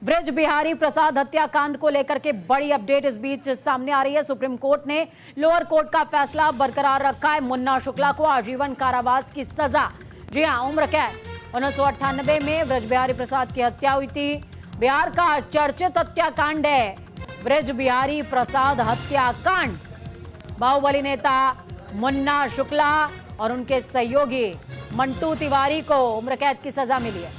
ब्रज बिहारी प्रसाद हत्याकांड को लेकर के बड़ी अपडेट इस बीच सामने आ रही है। सुप्रीम कोर्ट ने लोअर कोर्ट का फैसला बरकरार रखा है। मुन्ना शुक्ला को आजीवन कारावास की सजा, जी हां, उम्र कैद। 1998 में ब्रज बिहारी प्रसाद की हत्या हुई थी। बिहार का चर्चित हत्याकांड है ब्रज बिहारी प्रसाद हत्याकांड। बाहुबली नेता मुन्ना शुक्ला और उनके सहयोगी मंटू तिवारी को उम्र कैद की सजा मिली है।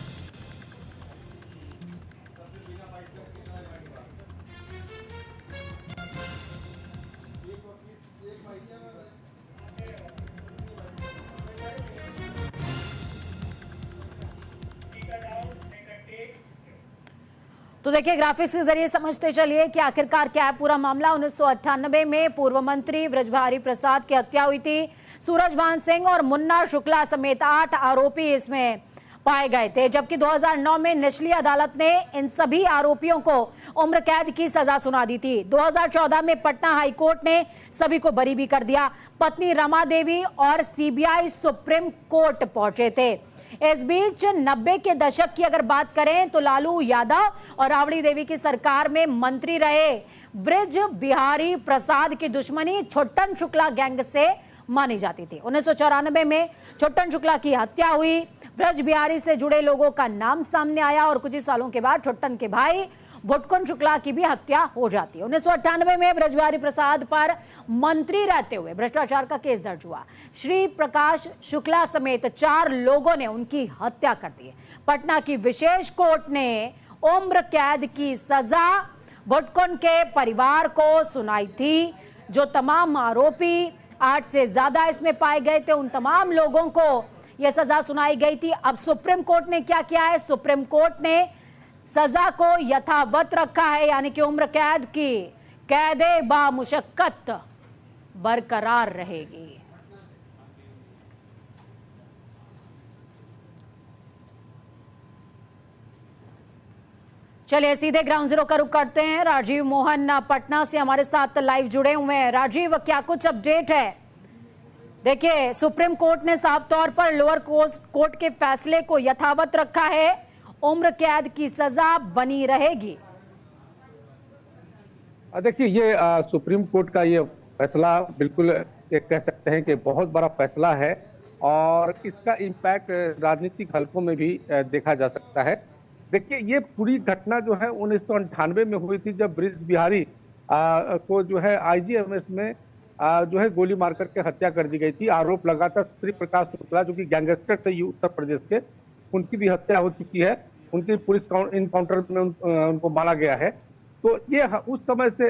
तो देखिए, ग्राफिक्स के जरिए समझते चलिए कि आखिरकार क्या है पूरा मामला। 1998 में पूर्व मंत्री ब्रज बिहारी प्रसाद की हत्या हुई थी। सूरजभान सिंह और मुन्ना शुक्ला समेत 8 आरोपी इसमें पाए गए थे, जबकि 2009 में निचली अदालत ने इन सभी आरोपियों को उम्र कैद की सजा सुना दी थी। 2014 में पटना हाईकोर्ट ने सभी को बरी भी कर दिया। पत्नी रमा देवी और सीबीआई सुप्रीम कोर्ट पहुंचे थे। इस बीच 90 के दशक की अगर बात करें तो लालू यादव और राबड़ी देवी की सरकार में मंत्री रहे ब्रज बिहारी प्रसाद की दुश्मनी छोटन शुक्ला गैंग से मानी जाती थी। 1994 में छोटन शुक्ला की हत्या हुई। ब्रज बिहारी से जुड़े लोगों का नाम सामने आया और कुछ ही सालों के बाद छोटन के भाई भुटकुन शुक्ला की भी हत्या हो जाती है। 1998 में ब्रज बिहारी प्रसाद पर मंत्री रहते हुए भ्रष्टाचार का केस दर्ज हुआ। श्री प्रकाश शुक्ला समेत 4 लोगों ने उनकी हत्या कर दी। पटना की विशेष कोर्ट ने उम्र कैद की सजा भुटकुन के परिवार को सुनाई थी। जो तमाम आरोपी 8 से ज्यादा इसमें पाए गए थे, उन तमाम लोगों को यह सजा सुनाई गई थी। अब सुप्रीम कोर्ट ने क्या किया है? सुप्रीम कोर्ट ने सजा को यथावत रखा है, यानी कि उम्र कैद की कैदे बामुशक्कत बरकरार रहेगी। चलिए सीधे ग्राउंड जीरो का रुख करते हैं। राजीव मोहन पटना से हमारे साथ लाइव जुड़े हुए हैं। राजीव, क्या कुछ अपडेट है? देखिए, सुप्रीम कोर्ट ने साफ तौर पर लोअर कोर्ट के फैसले को यथावत रखा है, उम्र कैद की सजा बनी रहेगी। देखिए, ये सुप्रीम कोर्ट का ये फैसला बिल्कुल एक कह सकते हैं कि बहुत बड़ा फैसला है और इसका इम्पैक्ट राजनीतिक हलकों में भी देखा जा सकता है। देखिए, ये पूरी घटना जो है 1998 में हुई थी, जब ब्रज बिहारी को जो है आईजीएमएस में जो है गोली मार करके हत्या कर दी गई थी। आरोप लगा था श्री प्रकाश शुक्ला, जो कि गैंगस्टर थे उत्तर प्रदेश के, उनकी भी हत्या हो चुकी है। उनकी पुलिस इनकाउंटर में उनको मारा गया है। तो ये उस समय से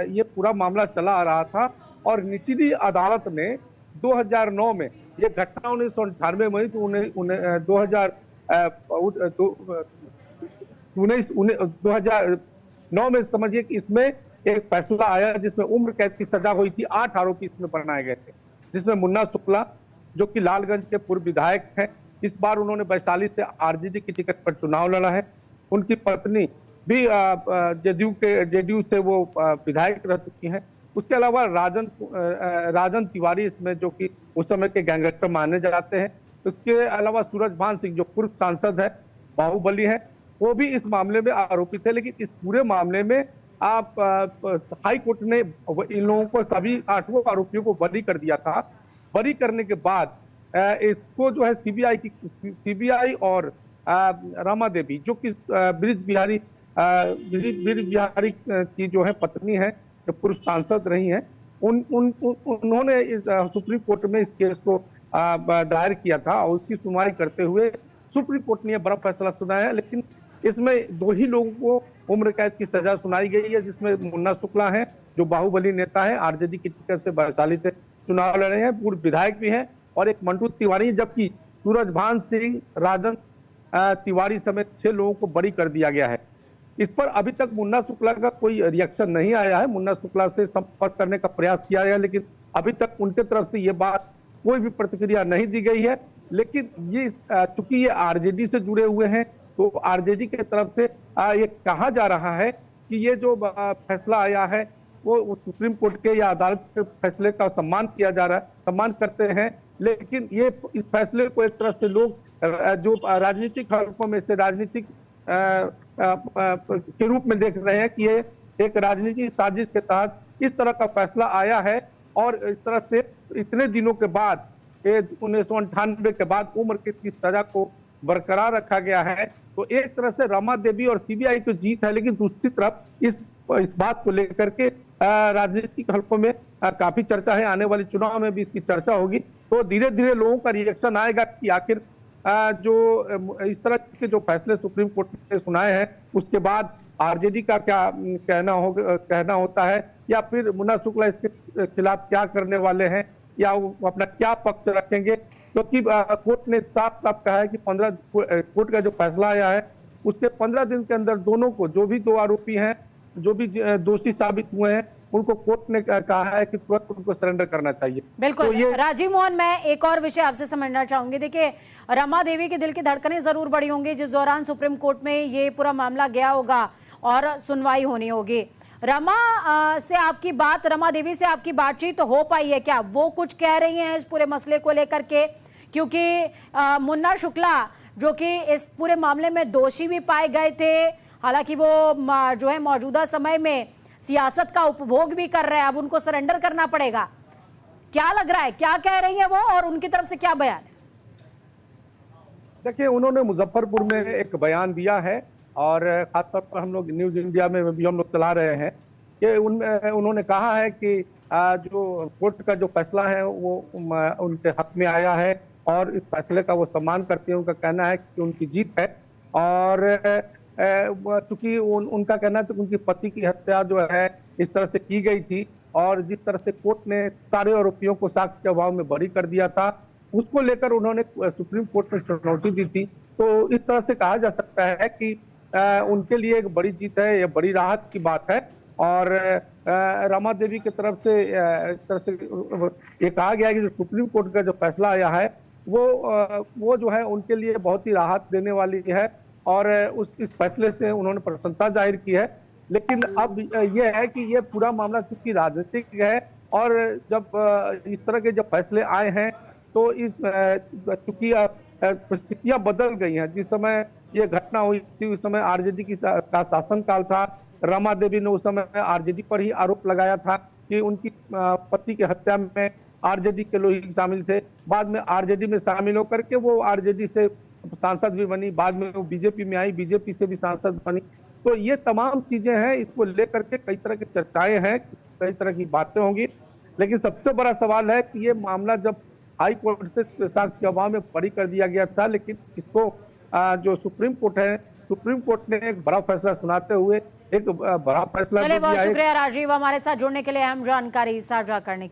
ये पूरा मामला चला आ रहा था और निचली अदालत ने 2009 में, ये घटना 1998 में हुई, तो 2009 में समझिए कि इसमें एक फैसला आया जिसमें उम्र कैद की सजा हुई थी। 8 आरोपी इसमें बनाए गए थे, जिसमें मुन्ना शुक्ला, जो कि लालगंज के पूर्व विधायक हैं, इस बार उन्होंने वैशाली से आरजेडी की टिकट पर चुनाव लड़ा है। उनकी पत्नी भी जेडीयू से वो विधायक रह चुकी हैं। उसके अलावा राजन तिवारी इसमें, जो कि उस समय के गैंगस्टर माने जाते हैं। उसके अलावा सूरजभान सिंह, जो पूर्व सांसद है, बाहुबली है, वो भी इस मामले में आरोपी थे। लेकिन इस पूरे मामले में हाई कोर्ट ने इन लोगों को, सभी 8 आरोपियों को बरी कर दिया था। बरी करने के बाद इसको जो है सीबीआई और रमा देवी, जो कि ब्रज बिहारी की जो है पत्नी है, जो पूर्व सांसद रही हैं, उन्होंने सुप्रीम कोर्ट में इस केस को दायर किया था और उसकी सुनवाई करते हुए सुप्रीम कोर्ट ने बड़ा फैसला सुनाया। लेकिन इसमें 2 ही लोगों को उम्र कैद की सजा सुनाई गई है, जिसमें मुन्ना शुक्ला है, जो बाहुबली नेता है, आरजेडी की टिकट से वैशाली से चुनाव लड़ रहे हैं, पूर्व विधायक भी हैं, और एक मंटू तिवारी, जबकि सूरजभान सिंह, राजन तिवारी समेत 6 लोगों को बरी कर दिया गया है। इस पर अभी तक मुन्ना शुक्ला का कोई रिएक्शन नहीं आया है। मुन्ना शुक्ला से संपर्क करने का प्रयास किया गया, लेकिन अभी तक उनके तरफ से ये बात कोई भी प्रतिक्रिया नहीं दी गई है। लेकिन ये चूंकि ये आरजेडी से जुड़े हुए हैं, तो आरजेडी की तरफ से ये कहा जा रहा है कि ये जो फैसला आया है वो सुप्रीम कोर्ट के या अदालत के फैसले का सम्मान किया जा रहा है, सम्मान करते हैं। लेकिन ये इस फैसले को एक तरह से लोग जो राजनीतिक हलकों में से, राजनीतिक के रूप में देख रहे हैं कि ये एक राजनीतिक साजिश के तहत इस तरह का फैसला आया है। और इस तरह से इतने दिनों के बाद, 1998 के बाद उम्र की सजा को बरकरार रखा गया है। तो एक तरह से रमा देवी और सीबीआई की जीत है, लेकिन दूसरी तरफ इस बात को लेकर के राजनीतिक हलकों में काफी चर्चा है। आने वाले चुनाव में भी इसकी चर्चा होगी। तो धीरे धीरे लोगों का रिएक्शन आएगा कि आखिर जो इस तरह के जो फैसले सुप्रीम कोर्ट ने सुनाए हैं, उसके बाद आरजेडी का क्या कहना होता है, या फिर मुन्ना शुक्ला इसके खिलाफ क्या करने वाले हैं, या वो अपना क्या पक्ष रखेंगे। क्योंकि कोर्ट ने साफ साफ कहा है कि 15 कोर्ट का जो फैसला आया है उसके 15 दिन के अंदर दोनों को, जो भी दो आरोपी हैं, जो भी दोषी साबित हुए हैं, उनको कोर्ट ने कहा है कि तुरंत उनको सरेंडर करना चाहिए। बिल्कुल। तो ये राजीव मोहन, मैं एक और विषय आपसे समझना चाहूंगी। देखिए, रमा देवी के दिल की धड़कनें जरूर बढ़ी होंगी जिस दौरान सुप्रीम कोर्ट में ये पूरा मामला गया होगा और सुनवाई होनी होगी। रमा देवी से आपकी बातचीत हो पाई है क्या? वो कुछ कह रही हैं इस पूरे मसले को लेकर के? क्योंकि मुन्ना शुक्ला जो कि इस पूरे मामले में दोषी भी पाए गए थे, हालांकि वो जो है मौजूदा समय में सियासत का उपभोग भी कर रहे हैं, अब उनको सरेंडर करना पड़ेगा। क्या लग रहा है, क्या कह रही है वो, और उनकी तरफ से क्या बयान है? देखिए, उन्होंने मुजफ्फरपुर में एक बयान दिया है, और खासतौर पर हम लोग न्यूज इंडिया में भी हम लोग चला रहे हैं कि उन्होंने कहा है कि जो कोर्ट का जो फैसला है वो उनके हक में आया है, और इस फैसले का वो सम्मान करते हैं। उनका कहना है कि उनकी जीत है। और चूंकि उनका कहना है कि उनकी पति की हत्या जो है इस तरह से की गई थी, और जिस तरह से कोर्ट ने सारे आरोपियों को साक्ष्य के अभाव में बरी कर दिया था, उसको लेकर उन्होंने सुप्रीम कोर्ट में चुनौती दी थी। तो इस तरह से कहा जा सकता है कि उनके लिए एक बड़ी जीत है, ये बड़ी राहत की बात है। और रमा देवी की तरफ से इस तरह से ये कहा गया है कि जो सुप्रीम कोर्ट का जो फैसला आया है वो जो है उनके लिए बहुत ही राहत देने वाली है, और इस फैसले से उन्होंने प्रसन्नता जाहिर की है। लेकिन अब ये है कि ये पूरा मामला चूंकि राजनीतिक है, और जब इस तरह के जब फैसले आए हैं तो इस चूंकि परिस्थितियां बदल गई हैं। जिस समय ये घटना हुई थी उस समय आरजेडी का शासनकाल था। रमा देवी ने उस समय आरजेडी पर ही आरोप लगाया था कि उनकी पति की हत्या में आरजेडी के लोग शामिल थे। बाद में आरजेडी में शामिल होकर के वो आरजेडी से सांसद भी बनी, बाद में वो बीजेपी में आई, बीजेपी से भी सांसद बनी। तो ये तमाम चीजें हैं, इसको लेकर के कई तरह की चर्चाएं हैं, कई तरह की बातें होंगी। लेकिन सबसे बड़ा सवाल है कि ये मामला जब हाई कोर्ट से साक्ष्य के अभाव में बरी कर दिया गया था, लेकिन इसको जो सुप्रीम कोर्ट है, सुप्रीम कोर्ट ने एक बड़ा फैसला सुनाते हुए एक बड़ा फैसला। चलिए, बहुत शुक्रिया राजीव हमारे साथ जुड़ने के लिए, अहम जानकारी साझा करने के लिए।